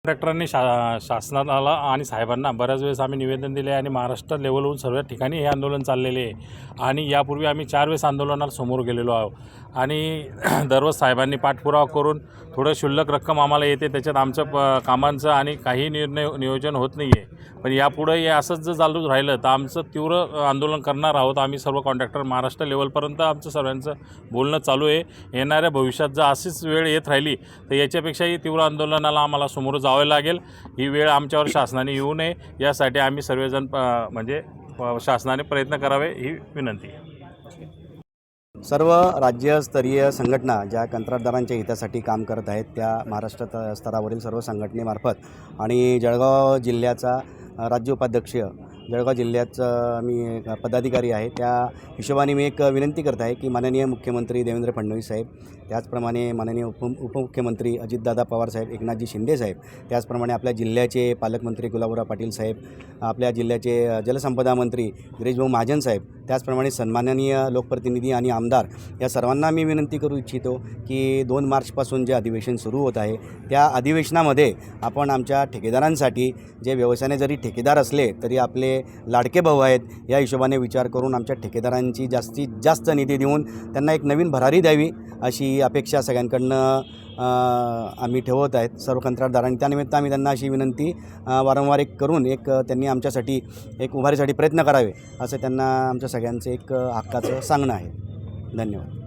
कॉन्ट्रॅक्टरांनी शासनाला आणि साहेबांना बऱ्याच वेळेस आम्ही निवेदन दिले आणि महाराष्ट्र लेवलवरून सर्व ठिकाणी हे आंदोलन चाललेले आहे आणि यापूर्वी आम्ही 4 वेळेस आंदोलनाला समोर गेलेलो आहोत आणि दररोज साहेबांनी पाठपुरावा करून थोडं क्षुल्लक रक्कम आम्हाला येते, त्याच्यात आमचं कामांचं आणि काही नियोजन होत नाही आहे। पण यापुढे हे असंच जर चालू राहिलं तर आमचं तीव्र आंदोलन करणार आहोत। आम्ही सर्व कॉन्ट्रॅक्टर महाराष्ट्र लेवलपर्यंत आमचं सर्वांचं बोलणं चालू आहे। येणाऱ्या भविष्यात जर अशीच वेळ येत राहिली तर याच्यापेक्षाही तीव्र आंदोलनाला आम्हाला समोर जावे लागेल। ही वेळ आमच्यावर शासनाने येऊ नये यासाठी आम्ही सर्वजण म्हणजे शासनाने प्रयत्न करावे ही विनंती आहे। सर्व राज्यस्तरीय संघटना ज्या कंत्राटदारांच्या हितासाठी काम करत आहेत त्या महाराष्ट्र स्तरावरील सर्व संघटनेमार्फत आणि जळगाव जिल्ह्याचा राज्य उपाध्यक्ष जळगाव जिल्ह्याचा मी पदाधिकारी आहे, त्या हिशोबाने मी एक विनंती करत आहे की माननीय मुख्यमंत्री देवेंद्र फडणवीस साहेब, त्याचप्रमाणे माननीय उपमुख्यमंत्री अजितदादा पवार साहेब, एकनाथजी शिंदे साहेब, त्याचप्रमाणे आपल्या जिल्ह्याचे पालकमंत्री गुलाबराव पाटील साहेब, आपल्या जिल्ह्याचे जलसंपदा मंत्री गिरीशभाऊ महाजन साहेब, त्याचप्रमाणे सन्माननीय लोकप्रतिनिधी आणि आमदार या सर्वांना मी विनंती करू इच्छितो की 2 मार्चपासून जे अधिवेशन सुरू होत आहे त्या अधिवेशनामध्ये आपण आमच्या ठेकेदारांसाठी, जे व्यवसायाने जरी ठेकेदार असले तरी आपले लाडके भाऊ आहेत, या हिशोबाने विचार करून आमच्या ठेकेदारांची जास्तीत जास्त निधी देऊन त्यांना एक नवीन भरारी द्यावी अशी अपेक्षा सगळ्यांकडनं आम्ही ठेवत आहेत सर्व कंत्राटदारांनी। त्यानिमित्त आम्ही त्यांना अशी विनंती वारंवार करून त्यांनी आमच्यासाठी एक उभारीसाठी प्रयत्न करावे असं त्यांना आमच्या सगळ्यांचं एक हक्काचं सांगणं आहे। धन्यवाद।